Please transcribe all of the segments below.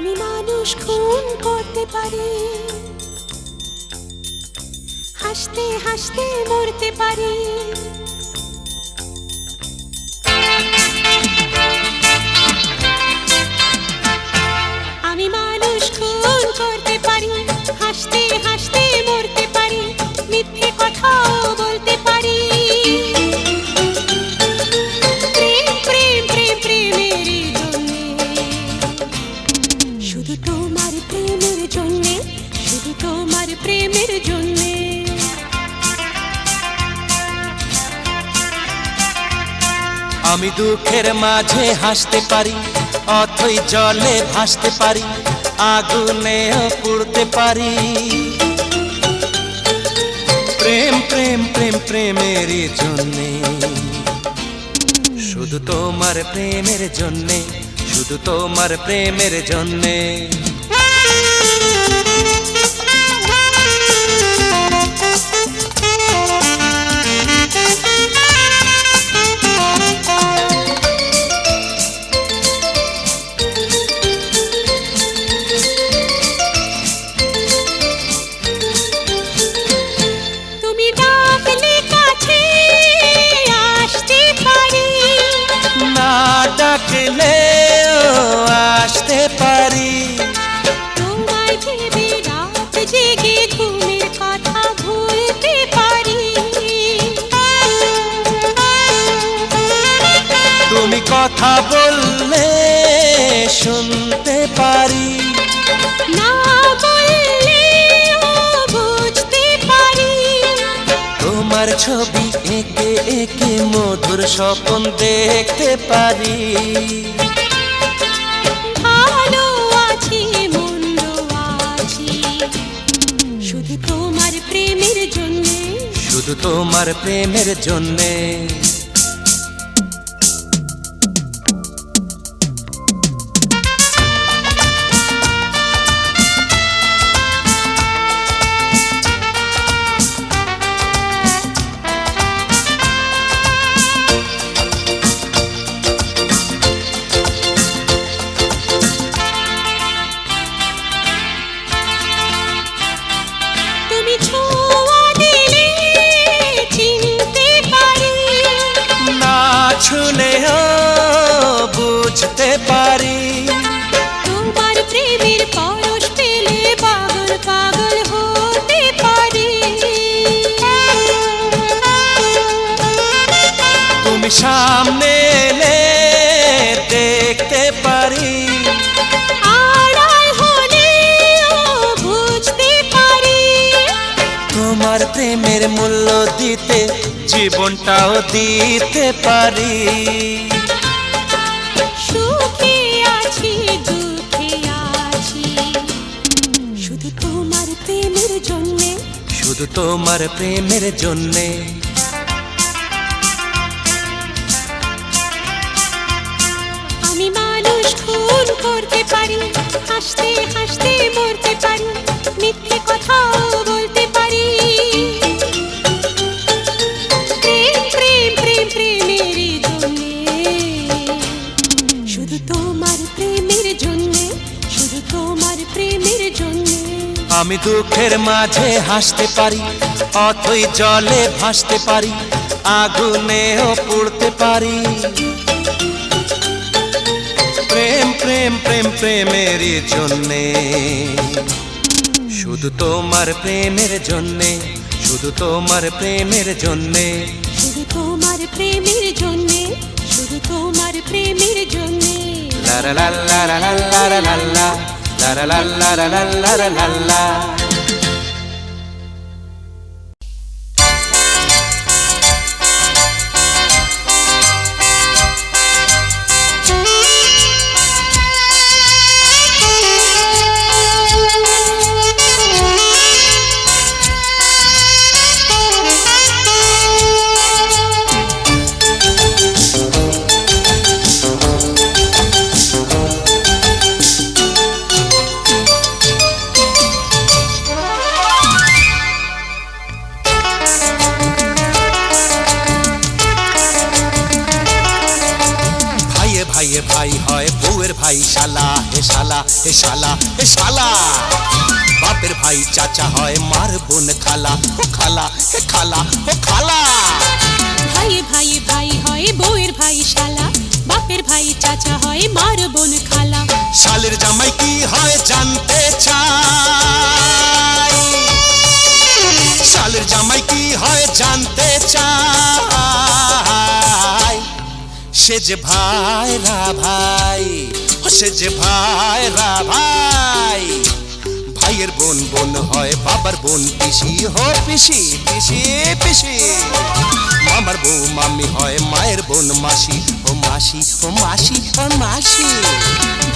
আমি মানুষ খুন করতে পারি, হাসতে হাসতে মরতে পারি। আমি মানুষ খুন করতে পারি, হাসতে হাসতে মরতে পারি, মিথ্যে কথাও বলতে পারি। প্রেম প্রেম প্রেম প্রেমের জন্যে, শুধু তোমার প্রেমের জন্যে, শুধু তোমার প্রেমের জন্যে। আমি দুঃখের মাঝে হাসতে পারি, অথই জলে ভাসতে পারি, আগুনেও পুড়তে পারি। প্রেম প্রেম প্রেম প্রেমের জন্যে, শুধু তোমার প্রেমের জন্যে, শুধু তোমার প্রেমের জন্যে। আসতে পারি, তোমায় ভেবে রাত জেগে ঘুমের কথা ভুলতে পারি। তুমি কথা বললে শুনতে পারি, না বললেও বুঝতে পারি। তোমার ছবি এঁকে এঁকে মধুর স্বপ্ন দেখতে পারি। ভালো আছি মন্দ আছি, শুধু তোমার প্রেমের জন্যে, শুধু তোমার প্রেমের জন্যে। ছুলেও বুঝতে পারি, তোমার প্রেমের পরশ পেলে পাগল পাগল হতে পারি। তুমি সামনে এলে দেখতে পারি, আড়াল হলেও বুঝতে পারি। তোমার প্রেমের মূল্য দিতে জীবনটাও দিতে পারি। সুখে আছি দুঃখে আছি, শুধু তোমার প্রেমের জন্যে, শুধু তোমার প্রেমের জন্যে। আমি মানুষ খুন করতে পারি, হাসতে হাসতে মরতে পারি, মিথ্যে কথাও বলতে পারি। প্রেম প্রেম প্রেম প্রেমের জন্যে, শুধু তোমার প্রেমের জন্যে, শুধু তোমার প্রেমের জন্যে। আমি দুঃখের মাঝে হাসতে পারি, অথই জলে ভাসতে পারি, আগুনেও পুড়তে পারি। প্রেম প্রেম প্রেম প্রেমের জন্যে, শুধু তোমার প্রেমের জন্যে, শুধু তোমার প্রেমের জন্যে, শুধু তোমার প্রেমের জন্যে, শুধু তোমার প্রেমের জন্যে। লা লা লা লা লা লা লা লা লা লা লা লা লা লা লা লা লা। ভাই শালা হে শালা হে শালা হে শালা। বাপের ভাই চাচা হয় মার বোন খালা ও খালা হে খালা ও খালা। ভাইয়ে ভাইয়ে ভাই হয় বউয়ের ভাই শালা, বাপের ভাই চাচা হয় মার বোন খালা। শালের জামাই কি হয় জানতে চাই, শালের জামাই কি হয় জানতে চাই। সে যে ভাইরা ভাই, সে যে ভাইরা ভাই। ভাইয়ের বোন বোন হয় বাবার বোন পিসি হো পিসি পিসি পিসি। মামার বউ মামি হয় মায়ের বোন মাসি ও মাসি ও মাসি ও মাসি।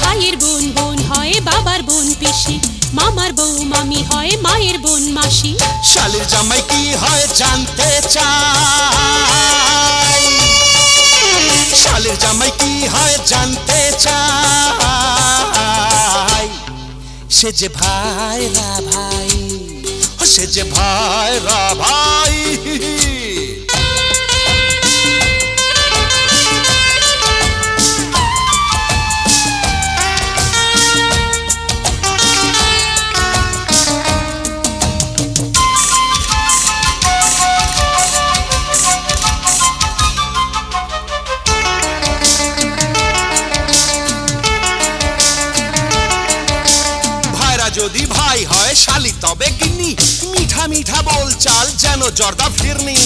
ভাইয়ের বোন বোন হয় বাবার বোন পিসি, মামার বউ মামি হয় মায়ের বোন মাসি। শালের জামাই কি হয় জানতে চাই, শালের জামাই কি হয় জানতে চাই। সে যে ভাইরা ভাই, সে যে ভাইরা ভাই। যদি ভাই হয় শালি তবে গিন্নি, মিঠা মিঠা বল চাল যেন জর্দা ফিরনি।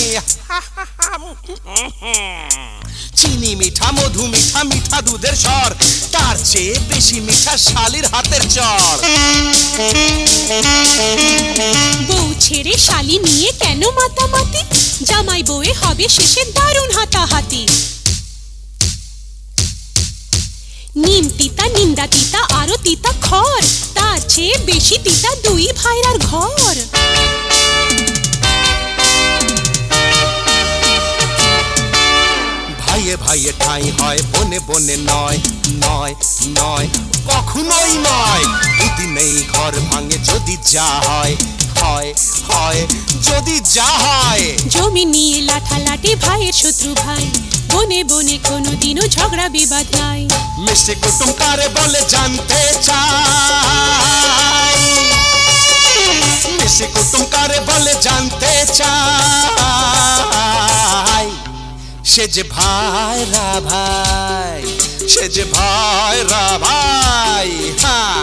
চিনি মিঠা মধু মিঠা মিঠা দুধের স্বর, তার চেয়ে বেশি মিঠা শালির হাতের চর। বউ ছেড়ে শালি নিয়ে কেন মাতামাতি, জামাই বউয়ে হবে শেষে দারুণ হাতাহাতি। নিম তিতা নিন্দা তিতা আরো তিতা খড়, তার চেয়ে বেশি তিতা দুই ভাইরার ঘর। ভাইয়ে ভাইয়ে ঠাঁই হয় বনে বনে নয় নয় নয় কখনোই নয়। বুদ্ধি নেই ঘর ভাঙে যদি যা হয় হয় হয় যদি যা হয়। জমি নিয়ে লাঠালাঠি ভাইয়ের শত্রু ভাই, বনে বনে কোনোদিনও ঝগড়া বিবাদ নাই। মিষ্টি কুটুম কারে বলে জানতে চাই, মিষ্টি কুটুম কারে বলে জানতে চাই। সে যে ভাইরা ভাই, সে যে ভাইরা ভাই। হ্যাঁ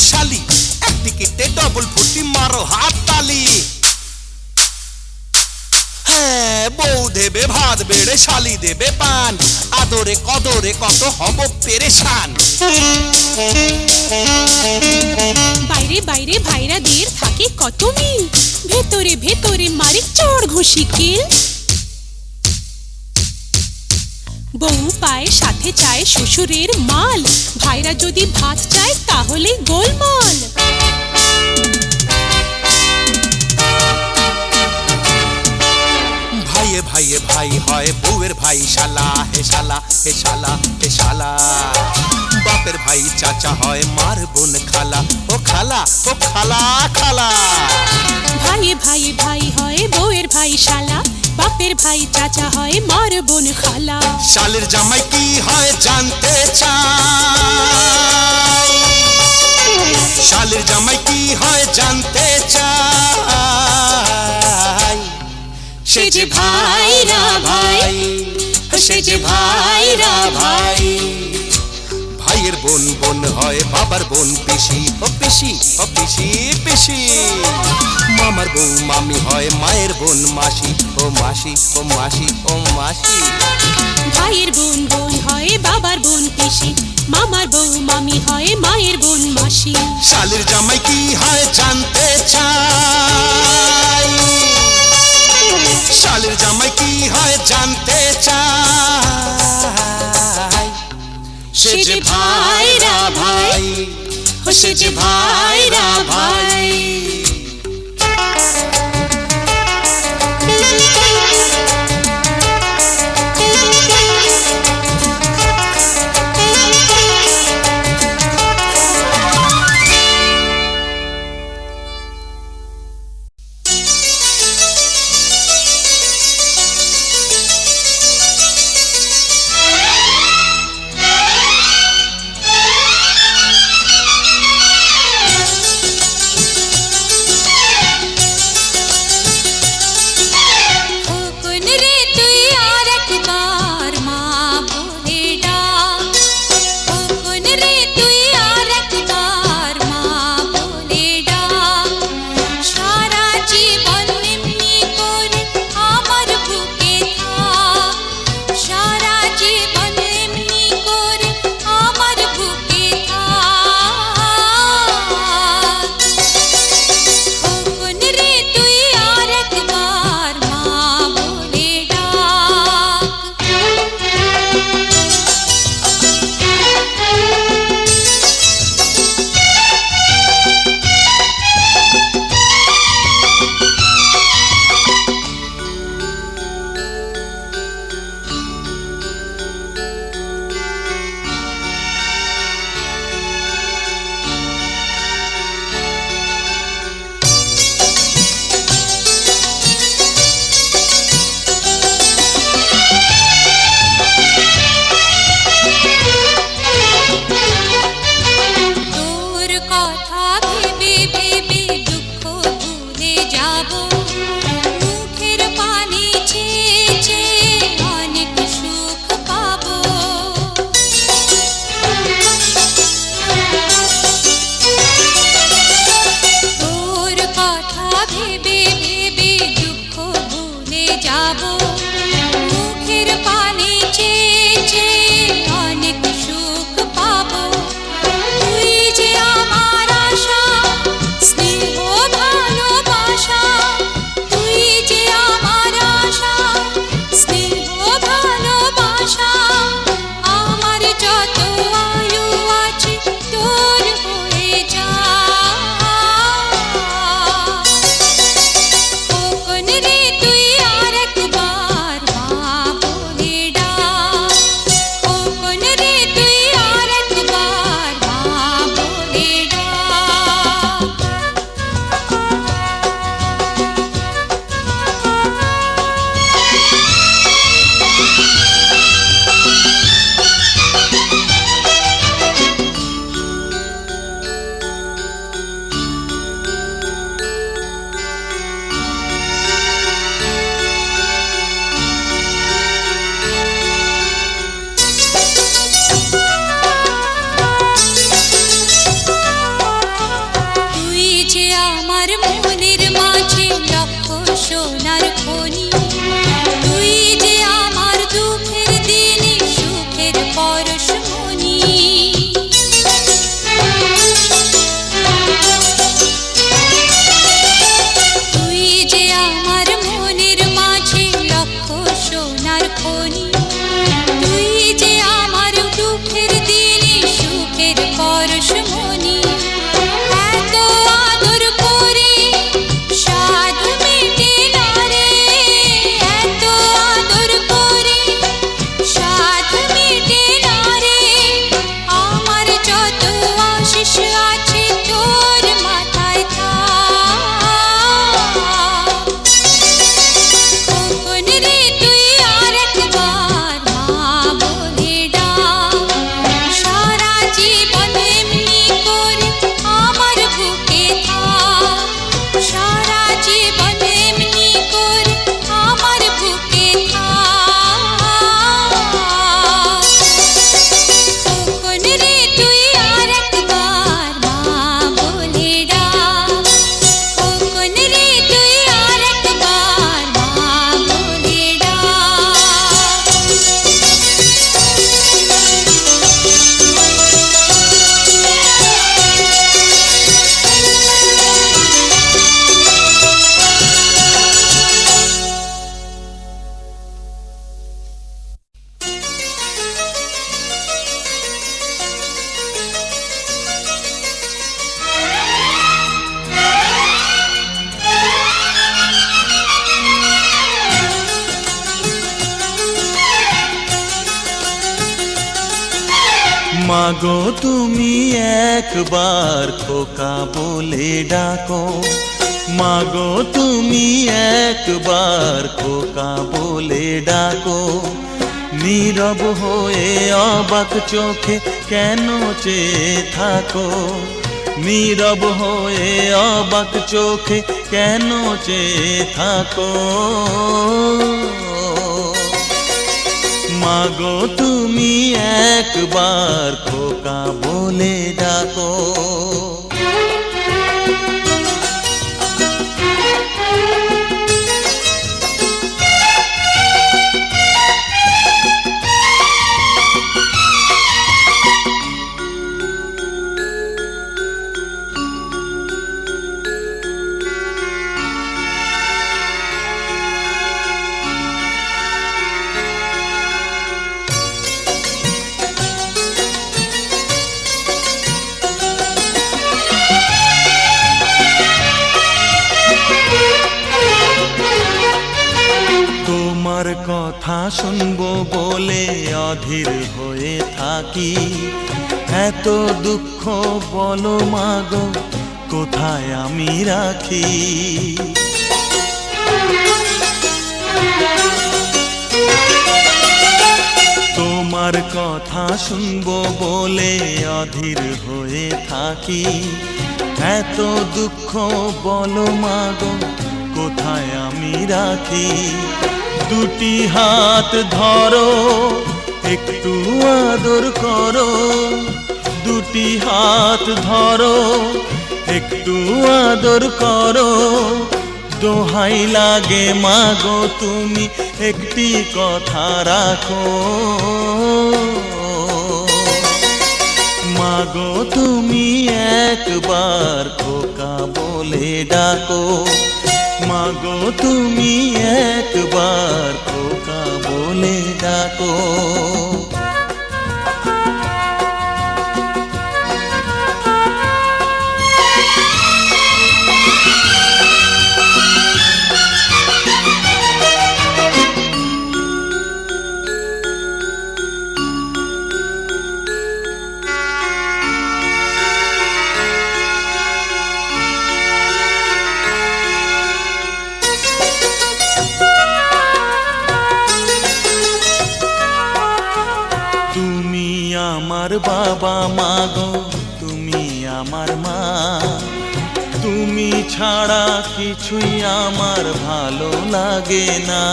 শালি, এক টিকিটে ডবল ফুটি মারো হাত তালি। হ্যাঁ বউ দেবে ভাত বেড়ে শালি দেবে পান, আদরে কদরে কত হব পেরেশান। বাইরে বাইরে ভাইরাদের থাকে কত মিল, ভেতরে ভেতরে মারে চড় ঘুষি কিল। বউ পায় সাথে চায় শ্বশুরের মাল, ভাইরা যদি ভাত চায় তাহলে গোলমাল। ভাইয়ে ভাইয়ে ভাই হয় বউয়ের ভাই শালা হে শালা হে শালা হে শালা। বাপের ভাই চাচা হয় মার বোন খালা ও খালা ও খালা খালা। ভাইয়ে ভাইয়ে ভাই হয় বউয়ের ভাই শালা, বাপের ভাই চাচা হয় মার বোন খালা। শালের জামাই কি হয় জানতে চাই, শালের জামাই কি হয় জানতে চাই। সে যে ভাইরা ভাই, সে যে ভাইরা ভাই। ভাইয়ের বোন বোন হয় বাবার বোন পিসি ও পিসি ও পিসি পিসি। মামার বউ মামি হয় মায়ের বোন মাসি ও মাসি ও মাসি ও মাসি। ভাইয়ের বোন বোন হয় বাবার বোন পিসি, মামার বউ মামি হয় মায়ের বোন মাসি। শালের জামাই কি হয় জানতে চাই, শালের জামাই কি হয় জানতে চাই। সে যে ভাইরা ভাই। মাগো তুমি একবার খোকা বলে ডাকো, মাগো তুমি একবার খোকা বলে ডাকো। নীরব হয়ে অবাক চোখে কেন চেয়ে থাকো, নীরব হয়ে অবাক চোখে কেন চেয়ে থাকো। মাগো তুমি একবার খোকা বলে ডাকো। তোমার কথা শুনবো বলে অধীর হয়ে থাকি, এত দুঃখ বলো মাগো কোথায় আমি রাখি। তোমার কথা শুনবো বলে অধীর হয়ে থাকি, এত দুঃখ বলো মাগো কোথায় আমি রাখি। দুটি হাত ধরো একটু আদর করো, দুটি হাত ধরো একটু আদর করো। দোহাই লাগে মাগো তুমি একটি কথা রাখো, মাগো তুমি একবার খোকা বলে ডাকো, মাগো তুমি একবার খোকা বলে ডাকো। আমার বাবা মাগো তুমি আমার মা, তুমি ছাড়া কিছুই আমার ভালো লাগে না।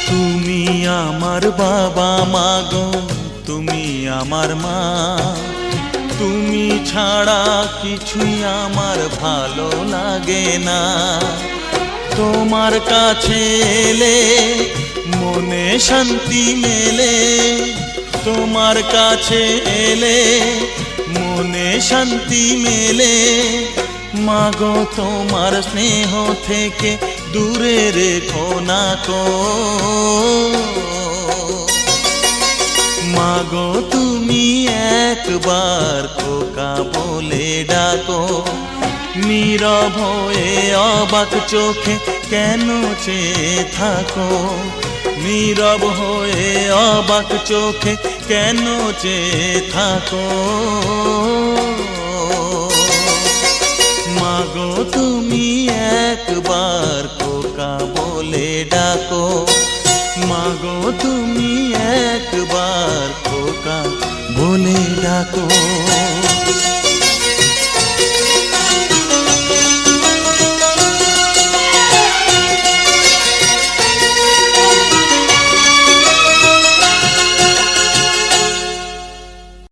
তুমি আমার বাবা মাগো তুমি আমার মা, তুমি ছাড়া কিছুই আমার ভালো লাগে না। তোমার কাছে এলে মনে শান্তি মেলে, তোমার কাছে এলে মনে শান্তি মেলে। মাগো তোমার স্নেহ থেকে দূরে রেখো না কো, মাগো তুমি একবার খোকা বলে ডাকো। নীরব হয়ে অবাক চোখে কেন চেয়ে থাকো, নীরব হয়ে অবাক চোখে কেন চেয়ে থাকো। মাগো তুমি একবার খোকা বলে ডাকো।